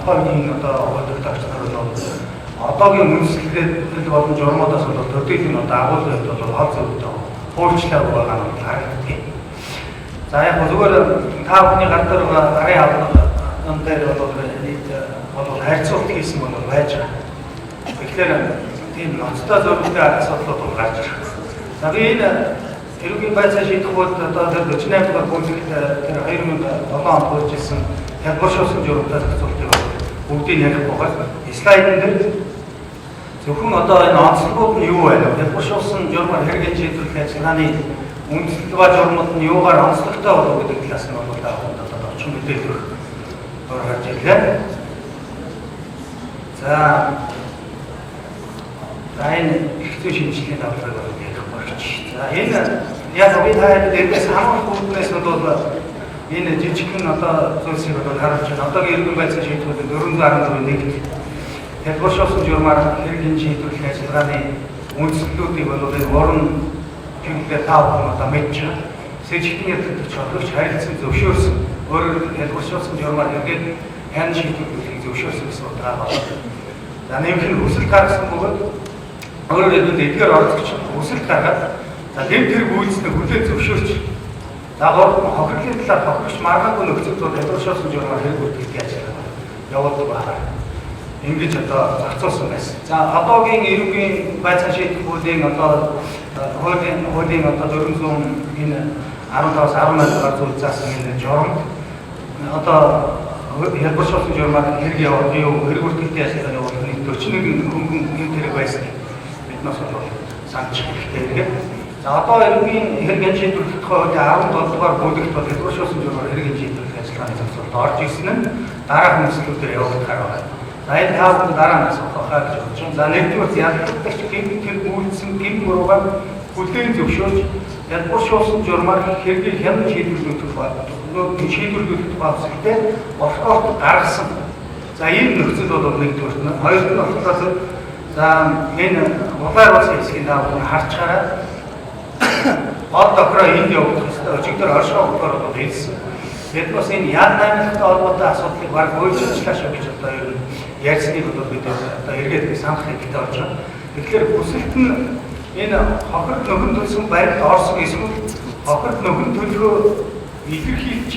тухайн одоо хуулиудагч нар бол одоогийн үндэслэлд болон журмуудаас бол төдийгүй одоо агуулгад бол хол зөвлөд хуульчлаа байгаа нь харагддаг. За яг зүгээр та бүхний гар дээр гарын авах дээр бол нийт бол харьцуулт хийсэн бол байж байгаа. Тэгэхээр тийм ноцтой зөвлөлтөй асуудлууд бол гарч ирэх. За би энэ эрүүгийн байцаа шийдэх бол одоо 48 дугаар бүлэгт тэр 2007 онд хуульчилсан хялбаршуулсан журмтай зохицуултыг бүгдийг ярих байгаа. Слайдын дээр зөвхөн одоо энэ онцлогууд нь юу байна вэ? Хялбаршуулсан журмаар хэрэгэн шийдвэрлэх ажиллагааны үндэслэл ба журмууд нь юугаар онцлогтой болов гэдэг талаас нь бол та бүхэнд одоо орчин мэдээлэл гаргаж ирлээ. За энэ хэцүү шинжилгээний давталыг ярих болж. За энэ яг би таад дээрээс хамаарх бүхнээс бол энэ жижигхэн одоо зүйлсийг бол харуулж байна. Одоогийн эргэн байцаа шийдвэрлэх 414-1 хялбаршуулсан журмаар хэрэгэн шийдвэрлэх ажиллагааны үндэслэлүүдийг бол энэ орон чиглэлээр та бүхэн одоо мэдж байна. Сэжигтэн яддаг чөлөөч харилцан зөвшөөрсөн өөрөөр хялбаршуулсан журмаар хэрэгэн хэн шийдвэрлэхийг зөвшөөрсөн гэсэн утгаар байна. За нэмэх нь хүсэл гаргасан бөгөөд өөрөөр хэлбэл эдгээр оролцогч хүсэл гаргаад за дэм тэрэг үйлснэ хүлээн зөвшөөрч за хохирлын талаар хохирч маргаагүй нөхцөл тул хялбаршуулсан журмаар хэрэг үүтгэх ажиллагаа явуулдаг байна. Ингэж одоо зарцуулсан байсан. За одоогийн эрүүгийн байцаа шийдэх бүлийн одоо хуулийн одоо 400 энэ 15-аас 18 дугаар зүйл заасан энэ журам одоо хялбаршуулсан журмаар хэрэг явуулах юу хэрэг үүтгэх ажиллагаа явуулах нэг 41 хөнгөн энэ тэрэг байсан. Биднээс бол санаж хэрэгтэй. За одоо эрүүгийн хэрэгэн шийдвэрлэх тухай 17 дугаар бүлэгт бол хялбаршуулсан журмаар хэрэгэн шийдвэрлэх ажиллагааны зохицуулалт орж ирсэн нь дараах үндэслэлүүдээр явагдахаар байна. За энэ таавал дараа нь асуухаа гэж бодож байна. За нэгдүгээр ялгагдагч гэмт үйлдсэн гэмт буруугаар хүлээн зөвшөөрч хялбаршуулсан журмаар хэрэгийг хяналт шийдвэрлэх тухай үзэгдээ болохоор гаргасан. За энэ нөхцөл бол нэгдүгээр нь. Хоёрт нь болохоор за энэ улаан улсын хэсгийн таавал харчаараа од тохроо энд явагдах ёстой өчигдөр оршоо өгөхөөр бол хэлсэн. Бид бас энэ яд наймалтай холбоотой асуудлыг баг өөрчлөлтлөө шүү гэж одоо ер нь ярьсныг бол бид одоо эргээд санах хэрэгтэй болж байна. Тэгэхээр бүсэлт нь энэ хохирд нөхөн төлсөн байдалд орсон эсвэл хохирд нөхөн төлөхөө илэрхийлж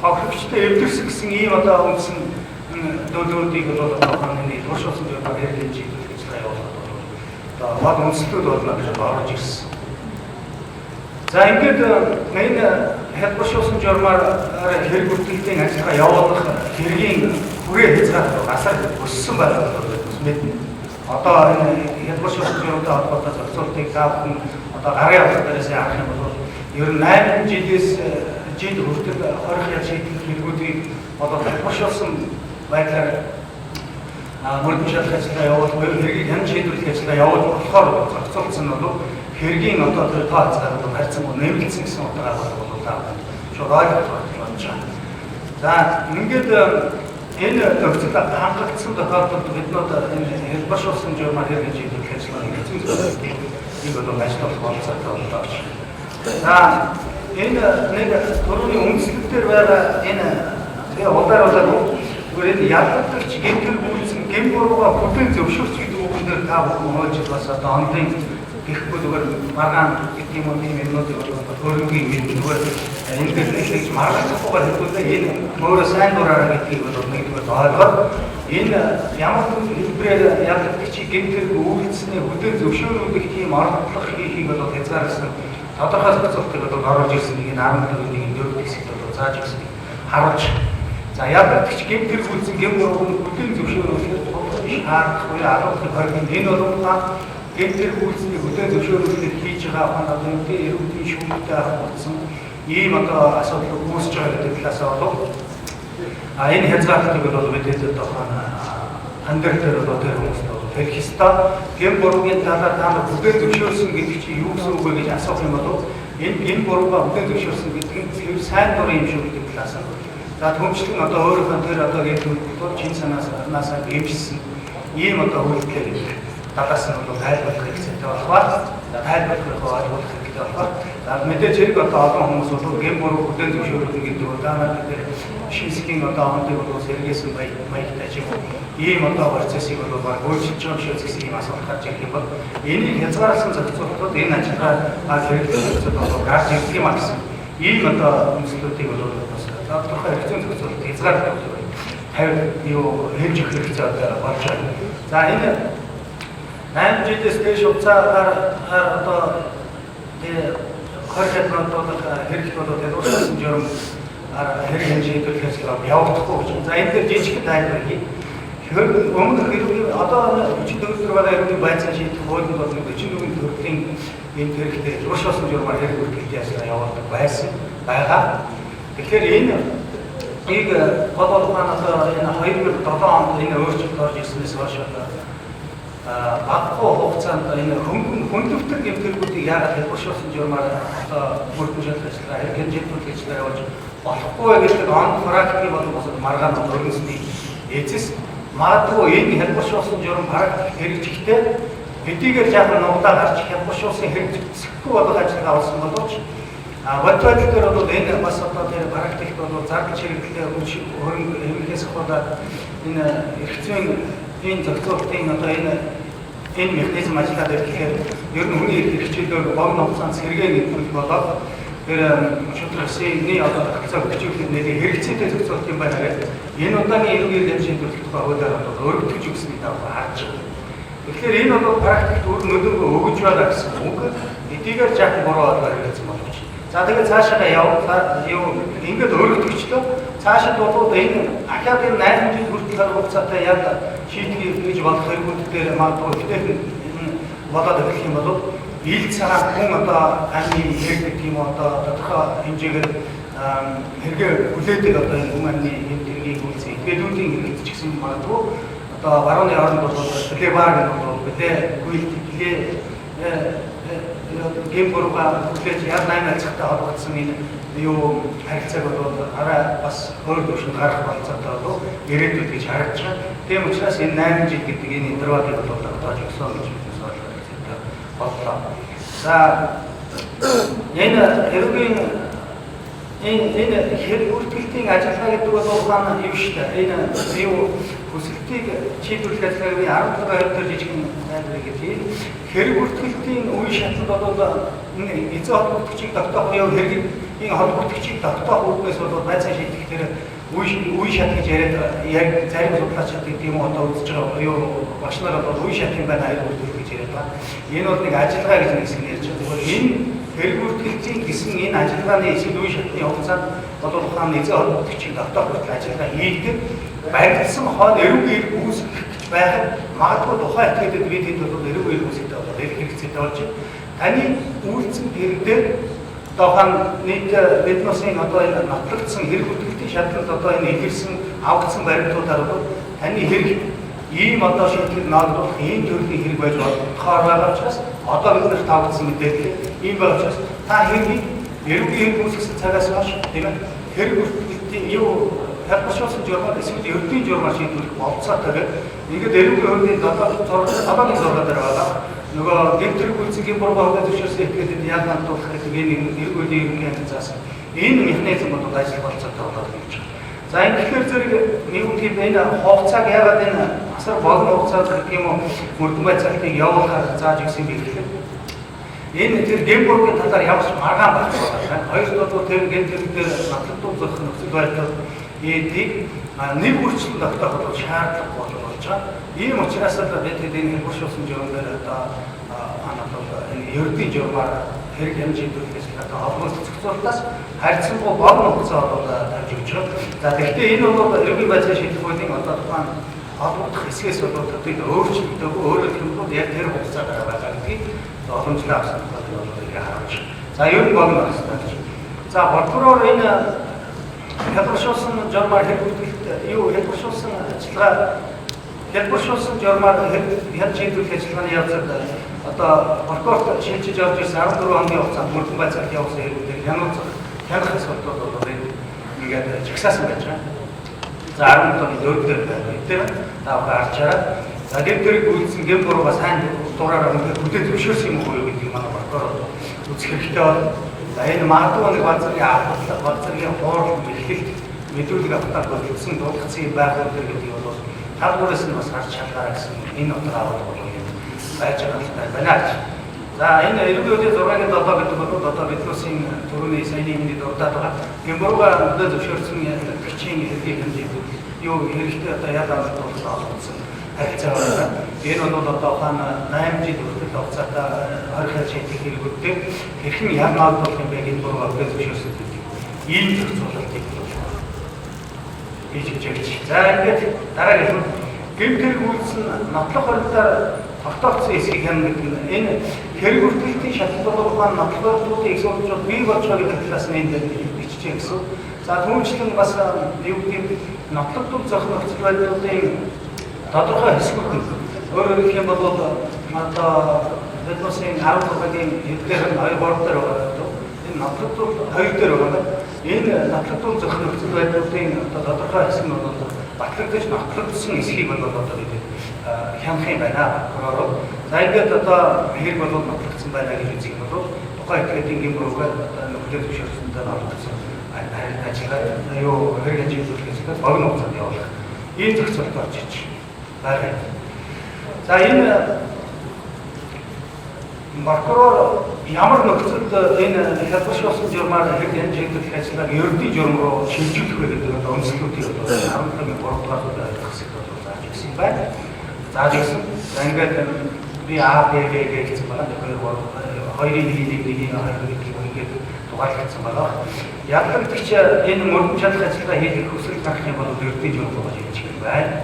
хохирогчтой эвдэрсэн гэсэн ийм одоо үндсэн төлөвүүдийг бол тохиолны туршуулсан журмаар хэрэгжиж шийдвэрлэх ажиллагаа явуулах бол одоо хол үндэслэлүүд болно гэж орж ирсэн. За ингээд энэ хялбаршуулсан журмаар хэрэг бүртгэлийн ажиллагаа явуулах хэргийн хүрээ хязгаарлалт асар өссөн байна гэж мэднэ. Одоо энэ хялбаршуулсан журмтай холбоотой зохицуултыг та бүхэн одоо гарын авах дээрээс харах юм бол ер нь 8 жилээс жил хүртэл 20 ял шийдэх хэрэгүүдийг одоо хялбаршуулсан байдлаар мөрдөн шалгах ажиллагаа явуулах, хэргийг хэн шийдвэрлэх ажиллагаа явуулах болохоор зохицуулсан нь бол хэргийн одоо тэр тоо хязгаарлалт харьцан нэмэгдсэн гэсэн утгаар бол та шууд ойлгох болж байна. За ингээд энэ нөхцөл хангалтсан тохиолдолд биднүүд энэ хялбаршуулсан журмаар хэрэгжиж шийдвэрлэх ажиллагааны хэцүү зүйлийг энэ бол ажиллах болцоотой болж байна. За энэ нэг төрөний үндэслэлээр байгаа энэ тэгээ удаалуулаад зүгээр ялгагдагч гэмтэр үйлсэн гэм бурууга бүхэн зөвшөөрч гэдэг үгэн дээр та бүхэн хойж бас одоо онлын гэхгүй зүгээр маргаан гэдэг юм уу тийм юмнуудыг өөрөгийн зүгээр энэ дээр нэгж маргаахгүйгээр хэлбэлээ энэ өөрөө сайн дураараа гэдгийг бол нэгдүгээр ойлгоод энэ ямар хэлбэрээр ялгагдагч гэмтэр үйлсний бүхэн зөвшөөрүүлэх тийм оролдлого хийхийг бол хязгаарласан тодорхой зохицуултыг бол оруулж ирсэн нэг 14-ийн 4 хэсэгт бол зааж ирсэн харуулж. За ялгагдагч гэмтэр үйлсэн гэм бурууг бүхэн зөвшөөрүүлэх шаардлагагүй алуулах хориг энэ бол гэмтэр үйлсний бүхэн зөвшөөрүүлэх хийж байгаа одоо энэ эрүүгийн шүүмжтэй холбоотсон ийм одоо асуудал үүсэж байгаа гэдэг талаас бол энэ хязгаарлалтыг бол бид одоо хандлагатай бол тэр хүмүүст хэлэх ёстой. Гэм буруугийн талаар та нар бүхэн зөвшөөрсөн гэдэг чинь юу гэсэн үг вэ гэж асуух юм бол энэ гэм бурууга бүхэн зөвшөөрсөн гэдэг нь сайн дурын юм шүү гэдэг талаас нь. За төмчлэн одоо өөрийнхөө тэр одоо гэдэг чин санаасаа гэмшсэн ийм одоо үйлдэлээр талаас нь бол тайлбарлах хэрэгтэй болохоор тайлбарлах ойлгох хэрэгтэй болохоор Мэдээж хэрэг одоо олон хүмүүс бол гэм буруу бүтээн зөвшөөрөх гэдэг удаанаар гэдэг шинжлэхийн одоо онцлог бол сэргээсэн маягтай ч юм уу. Ийм одоо процессыг бол баг өөрчилж байгаа шиг гэсэн юм асуулт гарч ирэх юм бол энийг хязгаарласан зохицуулалтууд энэ ажиллагаа хэрэглэх хэрэгцээ бол гарч ирэх юм аа гэсэн. Ийм одоо өмслүүдийг бол бас тодорхой хэрэгцээ зохицуулалт хязгаарлах юу хэмжих хэрэгцээ одоо болж байна. За энэ 8 жилээс дээш хугацаагаар одоо 20 хэмжээнд хэрэгт бол ялгуулсан журам хэрэг хэмжээнд төлөхөөр явагдахгүй гэж. За энэ дээр жижиг тайлбар хий. Өмнөх хэрэг одоо 44 байгаа хэргийн байцаан шийдэх хуулинд бол 44 төрлийн энэ хэрэгтэй зуршуулсан журмаар хэрэг бүртгэж ясна явуулдаг байсан байгаа. Тэгэхээр энэ ийг бодол ухаанаар энэ 2007 онд энэ өөрчлөлт орж ирснээс хойш багахан хугацаанд энэ хөнгөвтөр гэмтэлгүүдийг яагаад хэлбэршүүлсэн журмаар одоо бүрдүүлж ажиллагаа хэрэг хэмжээнд ажиллагаа явуулж болохгүй гэдэг он практикийн боловсрол маргаан өргөсний эцэс магадгүй энэ хэлбэршүүлсэн журам практик хэрэгжихтэй хэдийгээр жаахан нугдаа гарч хэлбэршүүлсэн хэрэгжихгүй болох ажиллагаа болсон боловч бодтой дээр бол энэ бас одоо тэр практикт бол зардал чиглэлтэй хөрөнгө хэмжээс хаваад энэ хэрэгцээний энэ зөвхөн одоо энэ механизм ажиллаад ирэхээр ер нь хүний хэрэгчлэлээр богино хугацаанд сэргээн нэгдэх болоод тэр шудрагсны одоо тогтцоо өгчүүлэх нэрийг хэрэгцээтэй зөвцөлт юм байна гэдэг. Энэ удаагийн эрүүгийн хэмжээнд төлөвлөлтөй хуулиар бол өөрчлөж өгсөний даваа харж байна. Тэгэхээр энэ бол практикт өөр нөлөөгөө өгж байгаа гэсэн үг. Эдгээр жаахан буруу болоод хэрэгцсэн боловч. За тэгээд цаашаа яваа юу ингээд өөрчлөгчлөө цаашид бол энэ академи 8 жил хүртэл хугацаатай яг шийдгийг хийж болох хэрэгүүд дээр магадгүй ихтэй болоод ирэх юм бол ил цагаан хүн одоо амны хэрэг гэх юм одоо тодорхой хэмжээгээр хэрэгээ хүлээдэг одоо энэ хүн амны хэргийг үйлцээ этгээдүүдийн хэрэгт ч гэсэн магадгүй одоо барууны оронд бол төлөө баг бол билээ гүйлтгэлээ гэм бурууга хүлээж яг 8 айлцтай холбогдсон энэ юу харилцааг бол арай бас өөр төвшөнд гарах болцоотой бол ирээдүйд гэж харагдаж байна. Тийм учраас энэ 8 жил гэдэг энэ интервалыг бол тогтоож өгсөн гэж бид бодлоо. За энэ эрүүгийн энэ хэрэг үйлдвэрлэлийн ажиллагаа гэдэг бол ухаан юм шүү дээ. Энэ юу хүсэлтийг шийдвэрлэх ажиллагааны 17 төр жижигэн тайлбар гэдэг. Хэрэг үйлдвэрлэлийн үе шатнд бол энэ эзэн холбогдогчийг тогтоох буюу хэрэг энэ холбогдогчийг тогтоох үүднээс бол байцаан шийдэх тэр үе шат гэж яриад зарим судлаачид гэдэг юм одоо үзэж байгаа юу багш нар бол үе шат юм байна аяг үйлдвэрлэх гэж яриад байна. Энэ бол нэг ажиллагаа гэж нэг ярьж байгаа. Энэ хэрэг үйлдвэрлэлийн гэсэн энэ ажиллагааны эсрэг үе шатны хугацаанд бол ухаан эзэн холбогдогчийг тогтоох хүртэл ажиллагаа хийдэг. Баригдсан хоол эрүүгийн үүсгэж байхад магадгүй тухайн этгээдэд бид хэд бол эрүүгийн үүсгэж байгаа хэрэгцээтэй болж таны үйлцэн хэрэг дээр тухайн нэг биднээсийн одоо энэ нотлогдсон хэрэг үйлдвэрлэлийн шатлалд одоо энэ илэрсэн авагдсан баримтуудаар бол таны хэрэг ийм одоо шийдлийг наагдуулах ийм төрлийн хэрэг байж болохоор байгаа учраас одоо бид нарт авагдсан мэдээлэл ийм байгаа учраас та хэргийг эрүүгийн хэрэг үүсгэсэн цагаас хойш тийм ээ хэрэг үйлдвэрлэлийн юу хэлбэршүүлсэн журмаар эсвэл ердийн журмаар шийдвэрлэх болцоотой ингээд эрүүгийн хөргийн 7-гийн зургаар байгаа. Нөгөө гэмтрэг үйлцгийн буруугаар зөвшөөрсөн этгээдэд яг хандуулах гэдэг энэ эрүүгийн ерөнхий заасан энэ механизм бол ажил болцоотой болоод ирж байна. За энэ тэгэхээр зэрэг нэгүнгийн энэ хугацааг яагаад энэ асар богино хугацаад гэдэг юм уу мөрдөн байцаалтыг явуулахаар зааж өгсөн бэ гэхээр энэ тэр гэм буруугийн талаар явж маргаан багтаад байна. Хоёрдугаар бол тэр гэмтрэг дээр нотлогдсон зохих нөхцөл байдал эдийг нэг хүрчлэн тогтоох бол шаардлага болж байгаа. Ийм учраас л бид энэ хэлбэршүүлсэн журмаар одоо энэ ердийн журмаар хэрэг хэмжээнд төлөхөөс одоо олонх зохицуулалтаас харьцангуй богино хугацаа бол тавьж өгч байгаа. За тэгэхээр энэ бол эрүүгийн байцааны шийдэх хуулийн одоо тухайн холбогдох хэсгээс бол төдий өөрчлөлтөө өөрөөр хэлбэл яг тэр хугацаа байгаа гэдгийг боломжтой авсан бол ингээ харуулж. За ер нь богино хугацаа. За боловсроор энэ хэлбэршүүлсэн журмаар хэлбэршүүлсэн ажиллагаа хэлбэршүүлсэн журмаар хяд шийдвэрлэх ажиллагааны явцад одоо прокурор шилжиж орж ирсэн 14 хоногийн хугацаанд мөрдөн байцаалт явуулсан хэрэгүүдийг хянах асуудал бол ингээд жагсаасан байж байгаа. За 17 оны 4-р байна. Тэр таавар арчаараа за гэмтрэг үйлдсэн гэм бурууга сайн дураараа хүлээн зөвшөөрсөн юм уу гэдгийг манай прокурор үзэх хэрэгтэй байна. За энэ магадгүй нэг бацгийн авах бацгийн хоорол бэлгэлт мэдүүлэг авахтаа боловсон дуулгацын байгууллага гэдэг нь бол талбараас нь бас харж чадлаа гэсэн энэ утгаар авах болох юм байж байгаа байна. За энэ эрдэмтдийн 6-гийн 7 гэдэг бол одоо Бетросын төрөний саяны миний дурдаад байгаа гэмбурга өдөө зөвшөөрсөн бичгийн хэргийг хэмжиж юу хэрэгтэй одоо яагаад болсон харилцаа байна. Энэ бол одоо хаана 8 жил хүртэл хугацаатай 20 шийдэх хэрэгүүдтэй хэрхэн яагаад болох юм бэ гэдэг буруу өдөө зөвшөөрсөн гэдэг. Ийм зохицуулалтыг хийж гэж. За ингээд дараагийн гэмт хэрэг үйлсэн нотлох хоригдоор тогтоогдсон эсхийг хянах гэдэг нь энэ хэрэг бүртгэлтийн шалтгаалууд маань нотлохуудын их сурвалжууд бий болж байгаа гэдэг талаас нь энд бичиж гэсэн. За түүнчлэн бас юу гэдэг нотлогдол зохион нөхцөл байдлуудын тодорхой хэсгүүд нь өөрөөр хэлэх юм бол одоо Бетросын 16-гийн эдгээр нь 2 3 дээр байгаа. Энэ нотлогдол 2 дээр байгаа. Энэ нотлогдол зохион нөхцөл байдлуудын одоо тодорхой хэсэг нь бол батлагдаж нотлогдсон эсхийг бол одоо бид хянах юм байна. Прокурор. За ингээд одоо хэрэг бол нотлогдсон байна гэж үзэх юм бол тухайн этгээдийн гэмбуруугаар нөхцөл зөвшөөрсөндөө нотлогдсон ажиллагаа юу хэрэг ажиллуулахаас богино хугацаанд явуулах. Ийм зохицуулалт орж иж байна. За энэ прокурор ямар нөхцөлд энэ хязгаарчлсан журмаар хэрэг хэмжигдэх ажиллагааг ердийн журам руу шилжүүлэх вэ гэдэг нь онцлогдыг 17-гийн 3 дугаар зүйлээр ойлгох хэрэгтэй зааж ирсэн байна. Зааж ирсэн. За ингээд би А, Б, В гэсэн байна. Хоёрын нэг ингээд дугаарлагдсан байна. Ядлагч энэ мөрдөн чадах ажиллагаа хийх хүсэл гаргах юм бол ердийн журам руу хийж ирэх байна.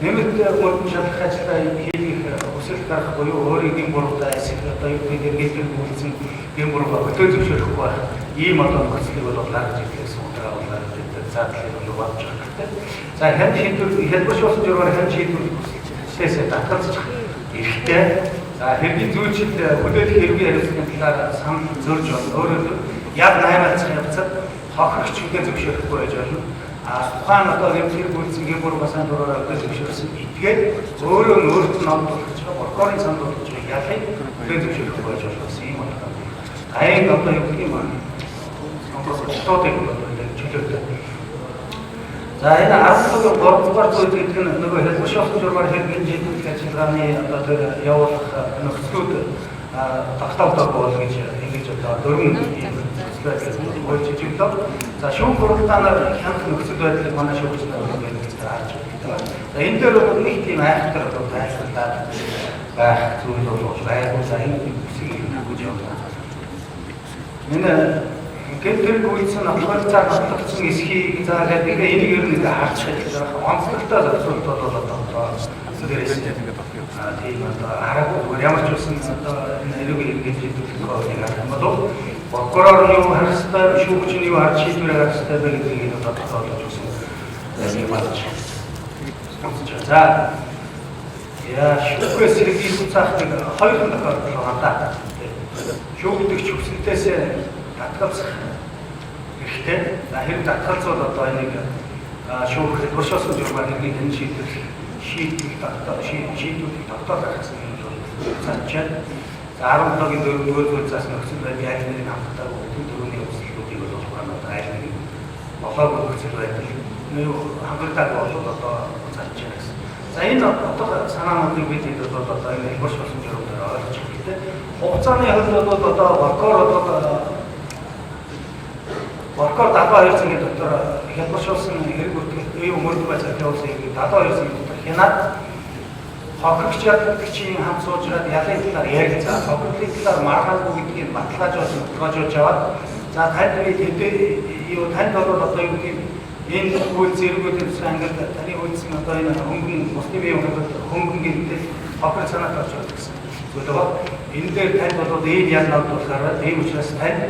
Нэмэлт мөрдөн чадах ажиллагаа хийх хүсэл гаргах буюу өөрийн буруутай эсэх одоо юу гэдэг үйлсэн гэмбурууга өтөө зөвшөөрөхгүй байх. Ийм одоо нөхцөлийг бол гаргаж ирэх гэсэн утгаар болоод заадлыг бол бодож байгаа. За хэн шийдвэр хэлбэршүүлсэн журмаар хэн шийдвэрлэхээс татгалзах эрхтэй. За хэргийн зүйчил хүлээлт хэргийн хариуцлагын талаар санал зөрж байна. Өөрөөр яг 8-аас явцад хохирогч үгээ зөвшөөрөхгүй байж болно. Тухайн одоо гэмтэр үйлсэн гэмбурууга сайн дураараа өдөө зөвшөөрсөн итгээд өөрөө өөрт нь номдуулж байгаа прокурорын санд болгож байгаа ялыг өдөө зөвшөөрөхгүй байж болох юм байна. Аян одоо юу гэх юм бэ? Сонголтуудыг чөлөөтэй. За энэ 17-гийн 3 дугаар зүйл гэдэг нь нөгөө хэлбэршүүлсэн журмаар хэрэг хэмжигдэх ажиллагааны одоо тэр явуулах нөхцлүүд тогтоогдох бол гэж ингэж одоо дөрвөн болж ижиглээ. За шүүх хуралдаанаар хянах нөхцөл байдлыг манай шүүгч нар ингэж харж байна. За энэ дээр бол нэг тийм айхтар одоо тайлбарлаад байх зүйл бол байгууллага за энэ бүсгийг хангаж явуулна. Энэ гэмтэр үйлсэн авахцаар батлагдсан эсхийг за гэдэг энийг ер нь харж байгаа. Онцлогтой зохицуулт бол одоо дээрээс тийм одоо хараагүй ямар ч үсэн одоо хэрэг ингэж хэлдэг юм бол прокурор юу харах ёстой, шүүгч нь юу харж шийдвэр гаргах ёстой бэ гэдгийг одоо тодорхойлж өгсөн юм байна. За яа шүүхээс сэргийлэх хугацааг хоёрхан тохиолдол байна. Шүүгдэгч хүсэлтээс татгалзах хэрэгтэй. За хэрэг татгалзвал одоо энийг шүүх хэлбэршүүлсэн журмаар хэргийг хэн шийдвэрлэх шийдвэрлэх тогтоох гэсэн юм бол цаачаа. За 17-гийн 4-р зүйлээс нөхцөл байдлын айл нэрийг хамтдаа өгдөг төрөний өсөлтүүдийг бол одоо айл нэрийг болоогүй нөхцөл байдал хангалттай бол одоо цаачаа гэсэн. За энэ одоо санаануудыг бид хэд бол одоо энэ хэлбэршүүлсэн журмаар ойлгож хэрэгтэй. Хугацааны хувьд бол одоо прокурор 72 цагийн дотор хэлбэршүүлсэн хэрэг бүртгэл юу мөрдөн байцаалт явуулсан 72 цагийн дотор хянаад хохирогч ядлагчийн хамт суужгаад ялын талаар ярилцаа. Хохирлын талаар маргаалгүй гэдгийг баталгаажуулж аваад за танд танд бол одоо юу гэх юм энэ үйл зэргүүдийн ангид таны үйлсэн одоо энэ хөнгөн муслимын хөнгөн гэдэг хохирол санаат орж байгаа гэсэн. Зөвлөгөө энэ дээр танд бол ийм ялнууд болохоор ийм учраас танд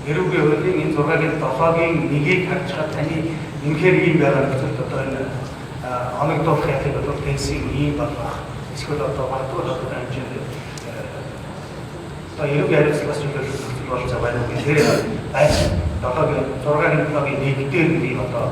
эрүүгийн хуулийн энэ 6-гийн 7-гийн 1-ийг харж байгаа таны үнэхээр ийм байгаа нөхцөлд одоо энэ оногдуулах ялыг бол тэнцэн ийм болох. Эсвэл одоо магадгүй одоо хэмжээнд одоо эрүүгийн хариуцлагаас чөлөөлөх нөхцөл болж байгаа байх. Тэгэхээр байж 7-гийн 6-гийн 7-гийн 1 дээр ийм одоо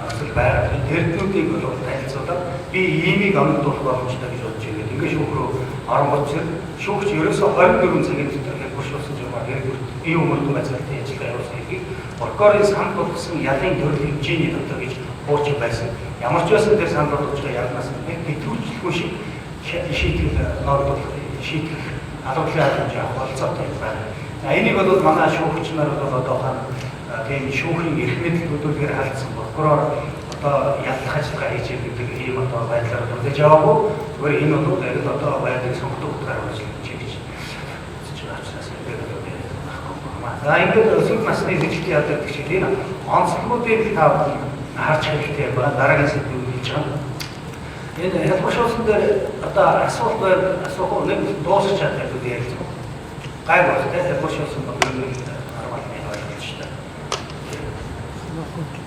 нөхцөл байгаа. Тэрднүүдийг бол танилцуулаад би иймийг оногдуулах боломжтой гэж бодож байгаа. Ингээд шүүх рүү орон боцсон шүүгч ерөөсөө 24 цагийн дотор хэлбэршүүлсэн журмаар хэрэг бие өмөрдөн байцаалтын ажиллагаа явуулсан гэдгийг прокурорын санд болгосон ялын төрөл хэмжээний дотор гэж хуучин байсан. Ямар ч байсан тэр санд болгож байгаа ялнаас нэг хэтрүүлжлэхгүй шиг шийтгэл нордол шийтгэл алгуулын халамж авах болцоотой байна. За энийг бол манай шүүгч нар бол одоохан тийм шүүхийн эрх мэдэл хөдөлгөөр халдсан прокурор одоо яллах ажиллагаа хийж байгаа гэдэг ийм одоо байдлаар үлдээж аваагүй. Зүгээр энэ бол яг л одоо байдлыг сонгодог утгаар ажиллаж хийж байгаа учраас за ингээд өсвөр насны зэвсэгт яадаг гэж энэ онцлогуудыг та харж хэрэгтэй ба дараагийн сэдвүүд хийж байгаа. Энэ хэлбэршүүлсэн дээр одоо асуулт асуух нэг дуусах чаддаг гэдэг ярьсан. Гай багтай хэлбэршүүлсэн бодлого аргамтны ойлгож байна.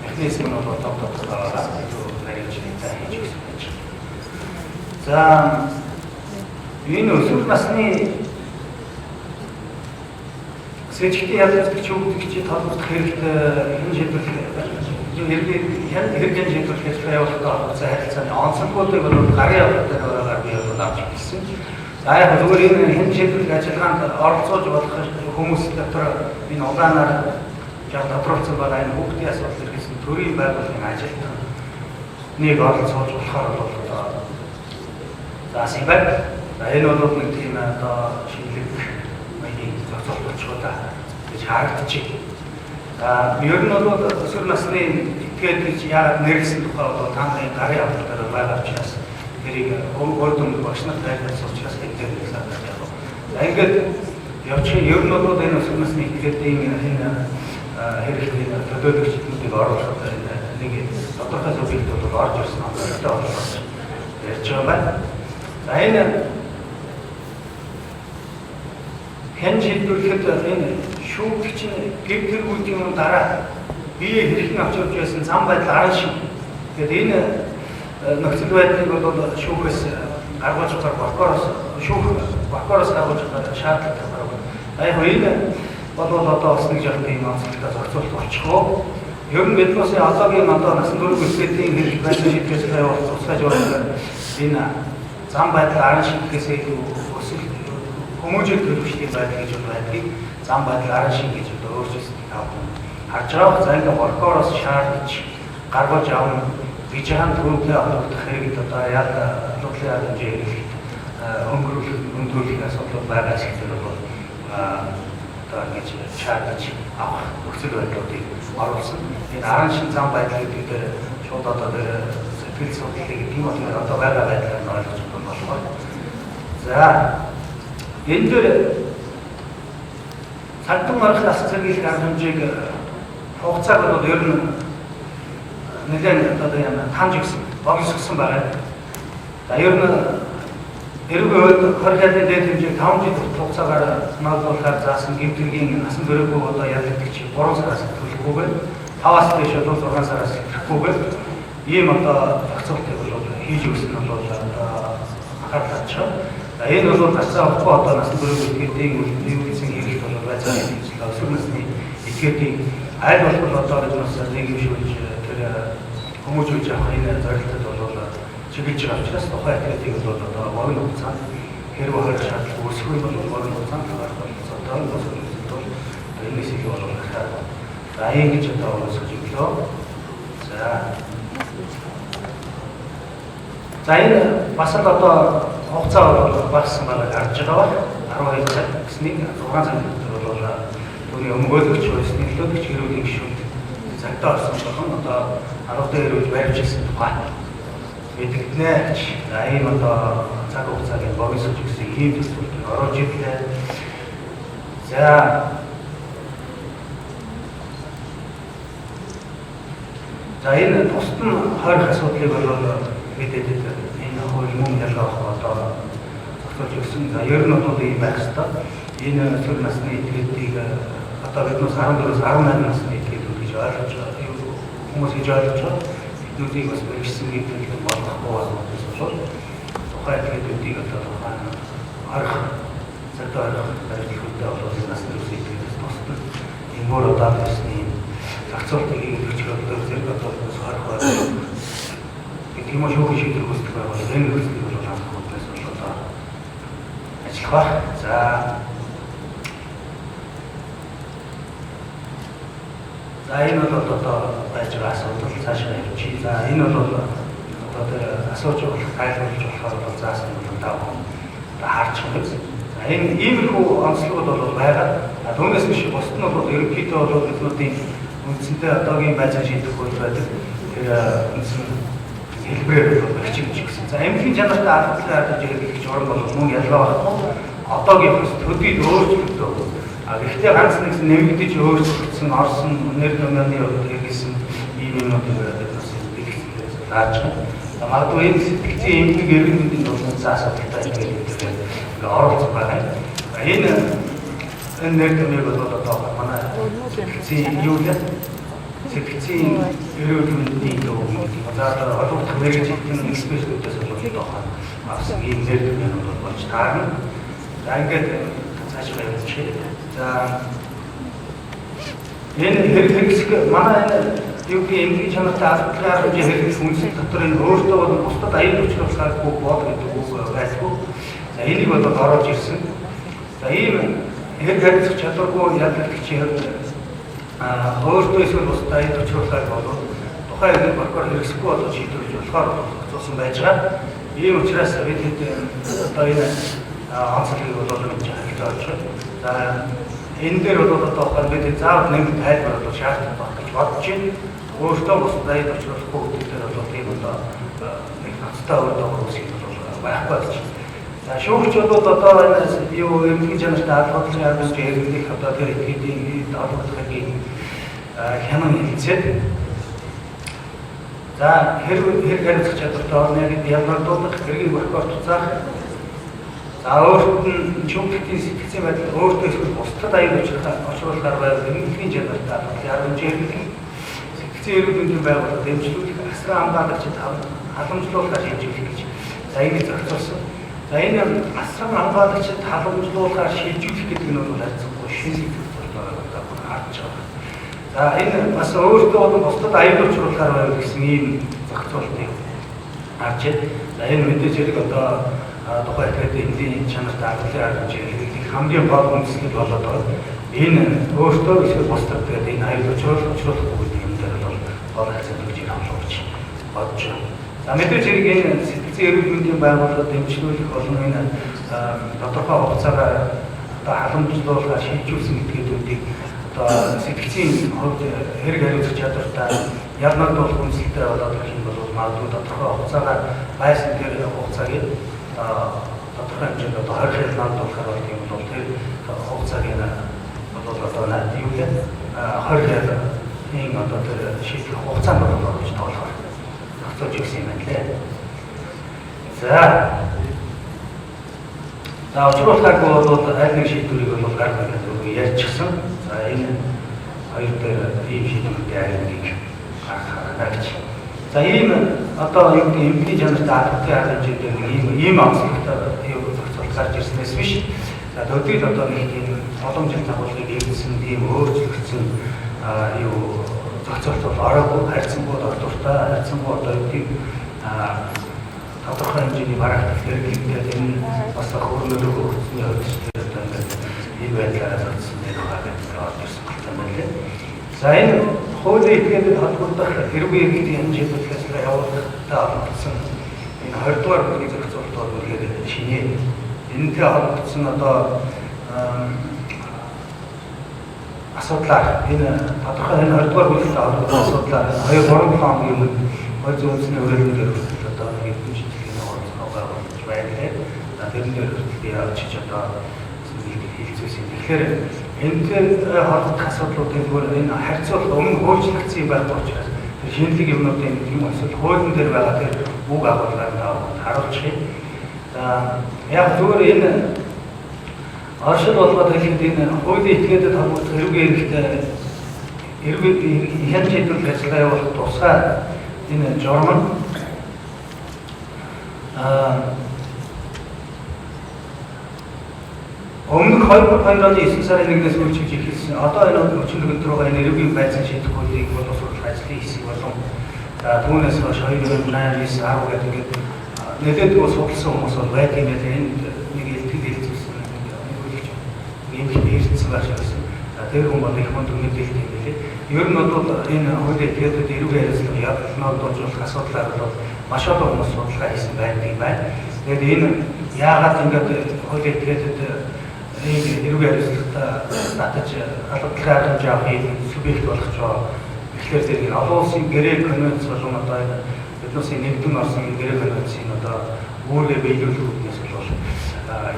Эхнээс нь бол тогтоолоо нарийнчний цаа хийж гэсэн гэж. За энэ өсвөр насны сэжигтэй ялгдаг ч өгдөг чи толгойд хэрэгтэй энэ шийдвэрлэл хэрэгэн шийдвэрлэх явуулалтаа холбоотой харилцааны онцлогуудыг бол гарын явдлаар байгаагаар би бол авч ирсэн. За яг зүгээр энэ шийдвэрлэх ажиллагаанд оролцож болох хүмүүс дотор энэ удаанаар тодорхойлсон байгаа энэ хүүхдийн асуудал хэрэгсэн төрийн байгууллагын ажилд нэг оролцож болохоор бол за симбат энэ бол нэг тийм одоо шинэлэг маягийн зохицуулт болчихоо гэж харагдчих. Ер нь бол өсвөр насны этгээд гэж яагаад нэрлсэн тухай бол та нарын гарын авалтаар байгаа учраас тэрийг өөрөөр багш нартай айлтгуулсан учраас этгээд гэж санаад байна. За ингээд явчих ер нь бол энэ өсвөр насны этгээдийн энэ хэрэглээ төлөөлөгчдүүдийг оруулах нэг тодорхой зөвлөлт бол орж ирсэн онцлогтой болоод ярьж байгаа байна. За энэ хэн шийдвэрлэхэд энэ шүүгч нь гэр тэргүүдийн дараа бие хэрхэн авч явж байсан зам байдал аран шиг. Тэгэхээр энэ нөхцөл байдлыг бол шүүхээс гаргаж байгаа прокуророос гаргаж байгаа шаардлагатай байна. Яг энэ бол одоо бас нэг жахан тийм онцлогтой зохицуулт болчихоо. Ер нь биднээс одоогийн одоо насан турш үсгэлийн хэрэг байдлыг шийдвэрлэж тусгаж байгаа энэ зам байдал аран шиг гэхээсээ өсөл хүмүүжил төлөвчдийн байдал гэж байдгийг зам байдал аран шиг гэж өөрчилсөн харж байгаа. За ингээ прокуророос шаардж гаргаж авна гэж хаан түрүүнтэй холбогдох хэрэгт одоо яг нөхцөлийн хэмжээ өндөрлөх асуудал байгаа шиг бол одоо ингэж шаардж авах нөхцөл байдлуудыг оруулсан. Энэ аран шин зам байдлыг дээр шууд одоо сэтгэл судлалыг тийм болохоор одоо байгаа байдлаар нь ойлгож болох. За энэ дээр цагдсан арга тас зэргийг арга хэмжээг хугацааг бол ер нь нэлээд одоо юм танж гисэн боловсгосон байгаа. За ер нь эрүүл хоригдлын дээд хэмжээг 5 жил хугацаагаар санаалуулахаар заасан гэмтэргийн насан туршгүй одоо ялагддаг чи 3 сараас төлөхгүйгээр 5-аас дээш бол 6 сараас төлөхгүйгээр ийм одоо зохицуултыг бол хийж өгсөн нь бол анхаарал татчихсан. Энэ бол гацаа авахгүй одоо насан туршгүй этгээдийн үйлдвэрлэсэн хэрэгт бол байцааны өсвөр насны этгээдийн аль болох одоо бас нэг юм шүүж тэр хүмүүжүүлж авах энэ зорилтод бол чиглэж байгаа учраас тухайн этгээдийг бол одоо богино хугацаанд хэрэг хойд шаардлага үүсэхгүй бол богино хугацаанд гарах болцоотой бол энэс их бол хараа. За ингэж одоо үүсгэж өглөө. За энэ бас л одоо хугацаа бол багассан байгааг харж байгаа ба 12 цаг гэснийг 6 цаг дотор бол түүний өмгөөлөгч байсан нөлөөлөгч хэрүүлийн гишүүд цагтаа орсон болон одоо 10 дээр хэрүүл барьж ирсэн тухай мэдгэнэ. За ийм одоо цаг хугацааг богино сууж гэсэн ийм төсвөлд оруулж ирлээ. За энэ бусад нь хойрох асуудлыг бол мэдээд энэ хууль мөн ялгаах одоо зохицуулж өгсөн. За ер нь бол ийм байх хэрэгтэй. Энэ өсвөр насны этгээдийг одоо биднээс 14-өөс 18 насны этгээдүүд гэж ойлгож байгаа. Хүмүүс гэж ойлгож байгаа. Биднүүдийг бас бэрхшсэн гэдэг болохгүй байна. Тухайн этгээдүүдийг одоо тухайн арга зөвхөн арга барилгуудтай болоод насны этгээдээс бусад энэ мөр одоо насны зохицуултыг хийгдэж байгаа зэрэг одоо харах байна. Тийм үү шүүх шийдвэр хүсдэг байгуул энэ хүсдэг бол хамтдаас болоо ажиллах. За За энэ бол одоо байж байгаа асуудал цаашаа явж. За энэ бол одоо тэр асууж болох, тайлбарлаж болохоор бол заасан бол тав харж байгаа биз. За энэ иймэрхүү онцлогуд бол байгаа. Түүнээс биш бусд нь бол ерөнхийдөө бол биднүүдийн үндсэндээ одоогийн байцааг шийдэх үйл байдаг. Тэр үндсэн хэлбэрээр бол хичээж гэсэн. За эмнэлгийн чанартай албатай харж ирэх журам бол мөн ялгаа байхгүй. Одоогийн бас төдийд өөрчлөгдөв. Гэхдээ ганц нэг нэмэгдэж өөрчлөгдсөн орсон нэр томьёоны хувьд хэрэгсэн ийм юмнууд биднээс хэлсэн зааж байгаа. Магадгүй энэ сэтгцийн эмнэлэг эрүүл мэндийн тусламжтай асуудалтай ингээд оролцох байгаа. Энэ нэр томьёог бол одоо манай сэтгцийн юу вэ? Сэтгцийн эрүүл мэндийн одоо олонх мэргэжлийн экспертүүдээс болоод авсан ийм нэр томьёог бол болж таарна. За ингээд цаашаа явуулчих. За энэ хэрэгсэх манай юу гэх эмнэлгийн чанартай албатай хэмжээ хэрэглэх үндэс дотор энэ өөртөө бол бусдад аюул учруулахааргүй бод гэдэг үг байлгүй. За энийг бол оруулж ирсэн. За ийм хэрэг харилцах чадваргүй ядлагчийн өөртөө эсвэл бусдад аюул учруулахаар бол тухайн нэг прокурор хэрэгсэхгүй болоод шийдвэрлэж болохоор зогсоосон байж байгаа. Ийм учраас бид одоо энэ онцлогийг бол ингэж хариулж байгаа. За энэ дээр бол одоо бид заавал нэг тайлбар бол шаардлагатай байх гэж бодож байна. Өөртөө бусдад аюул учруулахгүй гэдэг дээр бол тийм одоо нэг ноцтой өөр үсэг бол байхгүй болж байна. За шүүгчид бол одоо энэ юу эмнэлгийн чанартай албатай хэмжээ хэрэглэх одоо тэр эдийн албатай хянан хэлцээд за хэрэг хариуцах чадвартай орны ялгардуулах хэргийг прокурорт заах. За өөрт нь чөмтгийн сэтгцийн байдал өөртөө эсвэл бусдад аюул учруулахаар байвал эмнэлгийн чанартай албатай хэмжээ хэрэглэх сэтгцийн эрүүл мэндийн байгууллагад дэмжлүүлэх асран хамгаалагчид халамжлуулахаар шийдвэрлэх гэж за ингэ зохицуулсан. За энэ асран хамгаалагчид халамжлуулахаар шийдвэрлэх гэдэг нь бол харьцангуй шинэ зүйл байгаа харж байгаа. За энэ бас өөртөө болон бусдад аюул учруулахаар байвал гэсэн ийм зохицуултыг харж байна. За энэ мэдээж хэрэг одоо тухайн эмнэлгийн чанартай албатай хэмжээ хэрэглэх хамгийн гол үндэслэл болоод байгаа. Энэ өөртөө эсвэл бусдад гэдэг энэ аюул учруулахгүй гэдэг юм дээр бол гол акцент өгч явуулж бодож байна. За мэдээж хэрэг энэ сэтгцийн эрүүл мэндийн байгууллагад дэмжлүүлэх болон энэ тодорхой хугацаагаар одоо халамжлуулахаар шийдвэрлсэн гэдгүүдийг одоо сэтгцийн хувьд хэрэг хариуцах чадвартай ялгардуулах үндэслэлтэй болоод ирэх юм бол магадгүй тодорхой хугацаагаар байсан тэр хугацааг тодорхой хэмжээнд одоо 20 хэл нандуулахаар бол юм бол тэр хугацааг нь бол одоо юу вэ 20 хэл ийм одоо тэр шийдэх хугацаанд бол орж тоглох зохицуулж ирсэн юм байна лээ. За учруулахааргүй бол аль нэг шийдвэрийг бол гаргах гэдэг ярьчихсан. За энэ хоёр дээр ийм шийдвэртэй айлыг гаргахаа гэж. За ийм одоо юу гэдэг эмнэлгийн чанартай албатай хэмжээтэй ийм онцлогтой юу зохицуулж гарч ирснээс биш. За төдийд одоо нэг тийм олон жил дагуулгыг эвдсэн тийм өөрчлөгдсөн юу зохицуулт бол ороогүй харьцангуй доктортой харьцангуй одоо юу гэдэг тодорхой хэмжээний барагт хэрэглэгдээд энэ бас хөрмөлөг өгсөний хувьд одоо ийм байдлаараа зохицсон байх гэдэг орж ирсэн байна лээ. За энэ хуулийн этгээдэд холбогдох хэрвээ иргэдийн хэмжээ бүлгээсээ явуулалтаа олгосон энэ 20 дугаар бүлгийн зохицуулт бол үнэхээр шинэ. Энэтэй холбогдсон одоо асуудлаар энэ тодорхой энэ 20 дугаар бүлгийн холбогдсон асуудлаар 2-3 хоногийн өмнө хууль зүйн үндэсний хөрөлтөнд өргөжлөлт одоо нэг шийдвэрлэлийн оролцоогоо болж байлаа. За тэрэн дээр би очиж одоо хэлцүүлсэн. Тэгэхээр энэтэй холбогдох асуудлуудын бүр энэ харьцуулалт өмнө хөгжлөгдсөн юм байх учраас тэр шинэлэг юмнуудын юм асуудал хуулийн дээр байгаа тэр үг агуулгаар харуулчих. За яг зүгээр энэ оршил болгоод хэлэхэд энэ хуулийн этгээдэд холбогдох эрүүгийн эрхтэй эрүүгийн хэмжээтэй ажиллагаа явуулах тусгай энэ журам өмнөх 2002 оны 9 сарын 1-ээс үржиж эхэлсэн. Одоо энэ өчигдөр байгаа энэ эрүүгийн байцааг шийдэх хуулийг боловсруулах ажлын хэсэг болон түүнээс хойш 2008, 9, 10 гэдэг нэдэд судалсан хүмүүс бол байдаг юм байна. Энд нэг илтгэл хэлцүүлсэн нэг юм хэрэгч юм хэрэгцсэн байх шээс. Тэр хүн бол их мод мэдээлэл юм билээ. ер нь бол энэ хуулийн этгээдэд эрүүг хариуцлага явуулах асуудлаар бол маш олон хүмүүс судалгаа хийсэн байдаг юм байна. Тэгээд энэ яагаад ингээд хуулийн этгээдэд эрүүг хариуцлагатай татаж албадлын арга хэмжээ авахыг субъект болгож байгаа. Тэгэхээр зэрэг олон улсын гэрээ конвенц болон одоо биднээс нэгдэн орсон гэрээ конвенцийн одоо үүргээ биелүүлэх үүднээс бол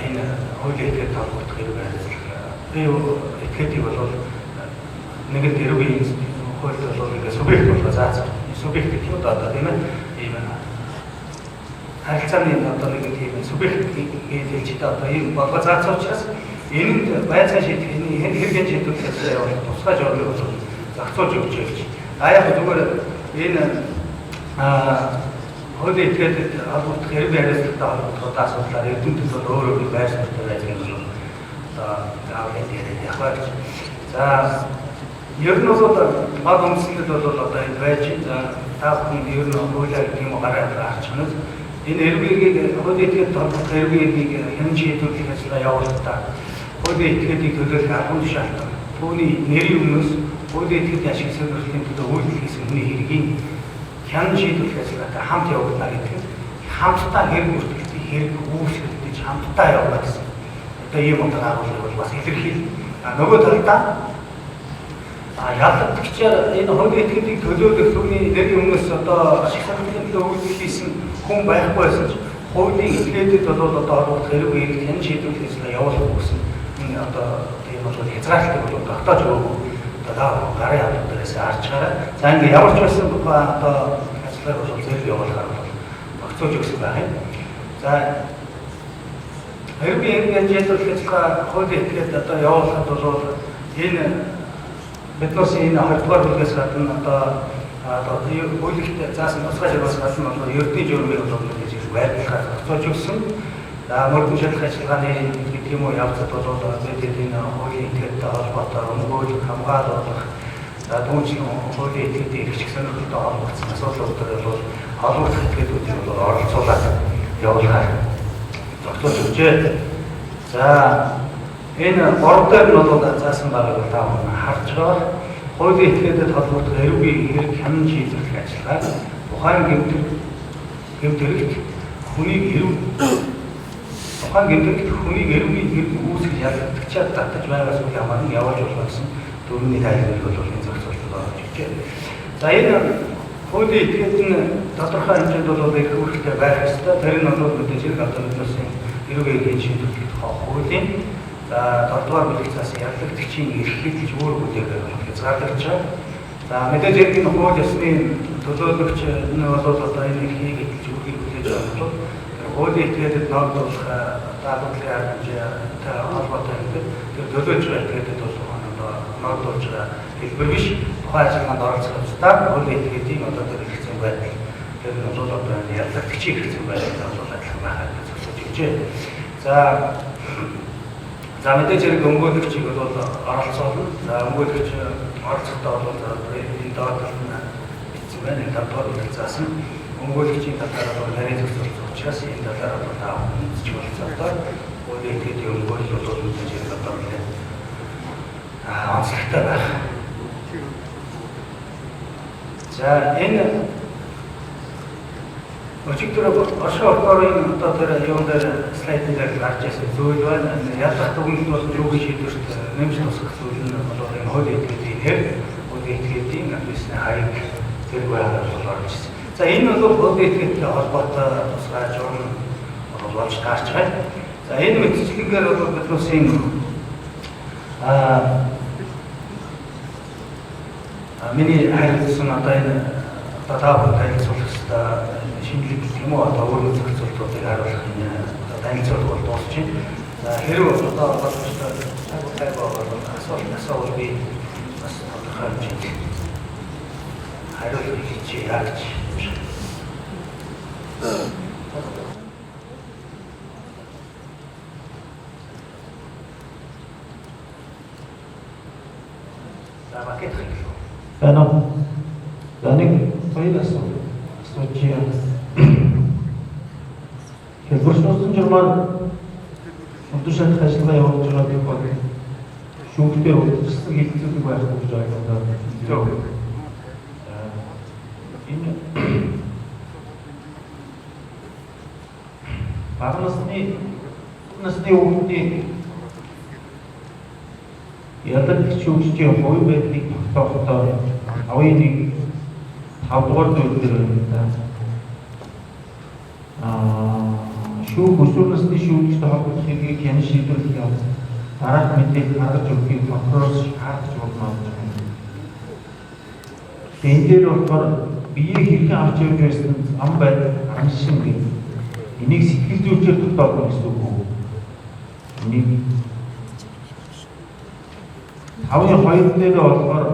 энэ хуулийн этгээдэд холбогдох эрүүг хариуцлага этгээдийг бол нэгэн эрүүгийн хуульд бол ингээд субъект болгоо заасан. Субъект гэх юм одоо тийм ээ. Ийм харилцааны одоо нэг тийм субъект гэж одоо ийм болгоо заасан учраас энд байцааш энэ хэрэгэн шийдвэрлэлээс явах тусгай журмыг бол зохицуулж өгч явж. Яг зүгээр энэ хуулийн этгээдэд холбогдох эрүүг хариуцлагатай холбогдох асуудлаар эрдэмтэд бол өөрөө байр суурьтай байдаг юм бол одоо аваад яриад явах гэж. За ер нь бол баг өмсөлд бол одоо энэ байж та бүхэн ер нь хуулиар тийм гараад харчихнаас энэ эрүүгийг хуулийн этгээдэд холбогдох эрүүгийг хянаж шийдвэрлэх ажлаа явуулахдаа хуулийн этгээдийг төлөөлөх арга шаардлагатай. Түүний нэрийн өмнөөс хуулийн этгээдийн ашиг сонирхлын төлөө үйлдэл хийсэн хүний хэргийг хянаж шийдвэрлэх ажлаатай хамт явуулна гэдэг нь хамтдаа хэрэг бүртгэлтийг хэрэг үүсгэж хамтдаа явуулна гэсэн. Одоо ийм утгаар агуулгыг бол бас илэрхийл. Нөгөө талдаа ялдагчаар энэ хуулийн этгээдийг төлөөлөх түүний нэрийн өмнөөс одоо ашиг сонирхлын төлөө үйлдэл хийсэн хүн байхгүй байсан ч хуулийн этгээдэд бол одоо холбогдох эрүүгийг хянаж шийдвэрлэх ажлаа явуулах гэсэн одоо тийм бол хязгаарлалтыг бол тогтоож өгөөгүй. Одоо гарын хамтдаас харж гараа. За ингээ ямар ч байсан одоо ажлаар бол зэрэг явуулахаар бол тогтоож өгсөн байх юм. За эрүүгийн хянаж ажлаа хуулийн этгээд одоо явуулахад бол энэ биднээс энэ 20 дугаар бүлгээс гадна одоо хуулийнхт заасан тусгай журмаас гадна бол ердийн журмыг бол гэж байрлахаар тогтоож өгсөн. За мөрдөн шалгах ажиллагааны гэдэг юм уу явцад бол бид энэ хуулийн этгээдтэй холбоотой өмгөөлөх, хамгаалах, за түүнчлэн хуулийн этгээдийн эрхчлэх сонирхолтой холбогдсон асуудлууд бол олон этгээдүүдийг бол оролцуулаад явуулахаар тогтоож өгчээ. За энэ бордоор нь бол заасан байгааг та бүхэн харж байгаа. Хуулийн этгээдэд холбогдох эрүүгийн хэрэг хянан шийдвэрлэх ажиллагаа тухайн гэмтэрэгт хүнийг тухайн гэмтэрэгт хүнийг эрүүгийн хэрэг үүсгэж ялдагчаар татаж байгаас үл хамааран явуулж болох гэсэн дөрөвний тайлбарыг бол энэ зохицуулалтад орж иржээ. За энэ хуулийн этгээд нь тодорхой хэмжээнд бол эрх үүрэгтэй байх ёстой. Тэр нь бол мэдээж хэрэг одоо биднээс эрүүгийн шийдвэрлэх хуулийн за 7 дугаар бүлэгцээс ялдагчийн эрхийг гэж өөр бүлэгээр хязгаарлаж байгаа. За мэдээж хэрэг энэ хууль ёсны төлөөлөгч энэ бол одоо энэ эрхийг эдэлж өгөхийг хүлээж байгаа бол хуулийн этгээдэд ногдуулах даалгаврын арга хэмжээтэй холбоотой гэдэг тэр төлөөлж байгаа этгээдэд бол одоо ногдуулж байгаа хэлбэр биш. Тухайн ажиллагаанд оролцох хэвээр хуулийн этгээдийн одоо тэр хэрэгцээ байдаг. Тэр нь бол одоо ялдагчийн хэрэгцээ байдаг бол адилхан байхад зөвшөөрч өгчээ. За мэдээж хэрэг өмгөөлөгчийг бол оролцуулна. За өмгөөлөгч оролцохдоо бол энэ доод талд нь бичсэн байна. Энэ талбар үйл заасан өмгөөлөгчийн талаар бол нарийн зөвшөөрөл учраас энэ талаар бол та үзэж болцоодоо хуулийн этгээдийн өмгөөлөл бол мэдээж хэрэг одоо нэлээд онцлогтой байх. За энэ өчигдөр оршин ордорын одоо тэр юун дээр слайдын дээр гарч ирсэн зүйл байна. Ялах дүгнэлт бол юу гэж шийдвэрт нэмж тусах зүйл нь бол энэ хуулийн этгээдийн нэр, хуулийн этгээдийн бизнесний хаяг тэр байгаад бол орж ирсэн. За энэ бол хуулийн этгээдтэй холбоотой тусгай журам болж таарч байгаа. За энэ мэтчилгээр бол биднээс миний харилцсан одоо энэ татавар танилцуулах шинжилгээ гэх юм уу одоо өөрийн зохицуултуудыг харуулах танилцуулга бол дуусч байна. За хэрвээ одоо боломжтой цаг бол асуулт би бас тодорхой хэмжээнд хариулт хийчих яа гэж. За бакет хэлээ. За нэг хоёраас асууж хэлбэрчнүүсэн журмаар өдөр шатах ажиллагаа явуулж байгаа би бол шүүгтээр удирдсан хилцүүлэг байх гэж ойлгоод энэ бага насны хүүхдийн ядарч шүүгчийн хувь байдлыг тогтоохдоо авийн нэг 5 дугаар зүйл дээр байна. Шүүх өсвөр насны шүүгчтэй холбогдох хэргийг хян шийдвэрлэх явц дараах мэдээлэл гаргаж өгөхийг прокуророос шаардж болно гэж байна. Энэ дээр болохоор биеийг хэрхэн авч явж байсан ам байдал амшин гэх энийг сэтгэл зүйчээр тогтоох гэсэн үг үү? Энийг тавын хоёр дээр болохоор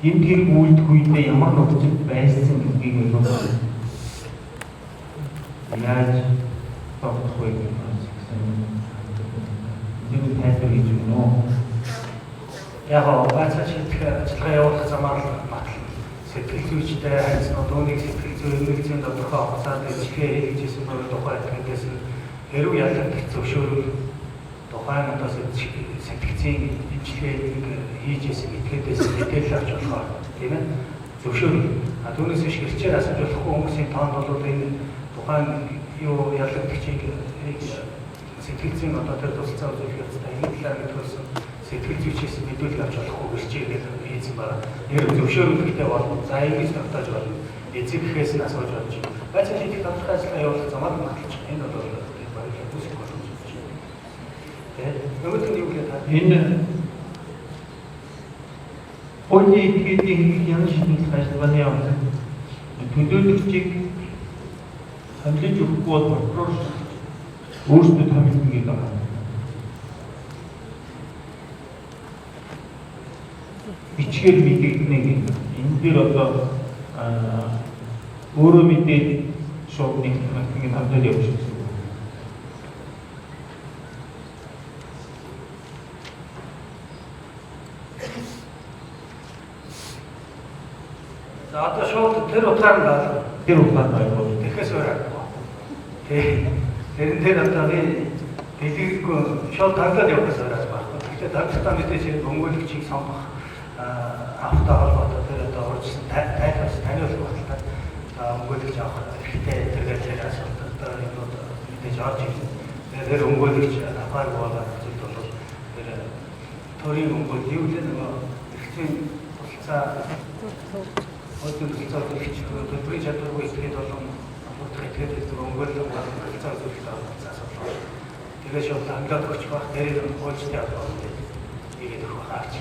гэмт хэрэг үйлдэх үедээ ямар нөхцөл байсан гэдгийг ойлгох. Яаж тогтох вэ гэсэн энэ тайлбар хийж өгнө үү? Яг бацаач хийх ажиллагаа явуулах замаар батал сэтгэл зүйчтэй хайцнууд үүнийг сэтгэл зүйн тодорхой хугацаанд ажиллагаа хийжсэн бол тухай тэндээс хэрв ялагдах зөвшөөрөл тухайн одоо сэтгцийн имчилгээг хийжсэн этгээдээс мэдээлэл авч болохоор тийм ээ зөвшөөрөл. Түүнээс биш гэрчээр асууж болохгүй хүмүүсийн тоонд бол энэ тухайн юу ялагдагчийг сэтгэл зүйн одоо тэр тусалцаа үзүүлэх явцдаа энэ талаар мэдүүлсэн сэтгэл зүйчээс мэдүүлэг авч болохгүй гэрчээр хийсэн байна. Нэр зөвшөөрөлттэй бол за ингэж тогтоож болно. Эцэг гэхээс нь асууж болж байна. Բայց энэ тодорхой ажиллагаа явуулах замаар баталж энэ бол баярлалаа бүсэх боломжтой. Тэгээд юу гэдэг энэ хуулийн этгээдийн хян шийдвэрлэх ажиллагааны явц төлөөлөгчийг хамлиж өгөхгүй бол прокурор өөрсдөө томилно гэдэг байна. Бичгээр мэдэгдэнэ гэдэг. Энэ дээр одоо өөрөө мэдээд шууд нэг хамтад явж байгаа. За одоо шууд тэр утгаар байгуул. Тэгэхээс өөр. Тэрэн дээр одоо би дэлгэрэнгүй шууд таньдаад явахаас өөр байхгүй. Тэгэхээр тагтаа мэдээж өмгөөлөгчийг сонгох авахтай холбоотой тэр одоо урьдчилан тайлбарч таниулах баталтай өмгөөлөгч авах хэрэгтэй тэргээр асуудал одоо мэдээж орж ирсэн. Тэр өмгөөлөгч аваагүй байгаа зүйл бол тэр төрийн өмгөөл юу гэдэг нөгөө эрхцийн тусалцаа Одон хэлцээ үзүүлэгч төлбөрийн чадваргүй итгэхэд болон амтдах итгэхэд өмгөөлөл хэлцээ үзүүлэлт авах асуудал. Тэгээд шууд ангилаад өгч байх дээр нь хуульчтай авах гэдэг өгөх хаач.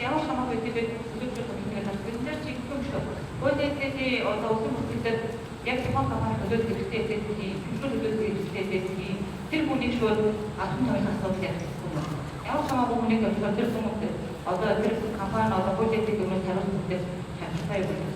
Ямар хамаагүй тэгээд төлөвлөлт хийх гэдэг нь тэр чиг юм шүү. Өөрөөр одоо өсвөр насны яг тухайн компани төлөвлөлт хэрэгтэй гэдэг төлөвлөлт хэрэгтэй гэдэг тэр хүнийг шууд албан тушаалын асуудал ярьсан юм. Ямар хамаагүй хүнийг төлөвлөлт тэр хүмүүс одоо тэр компани одоо хуулийн дэд өмнө хариуцлагатай шалтгаан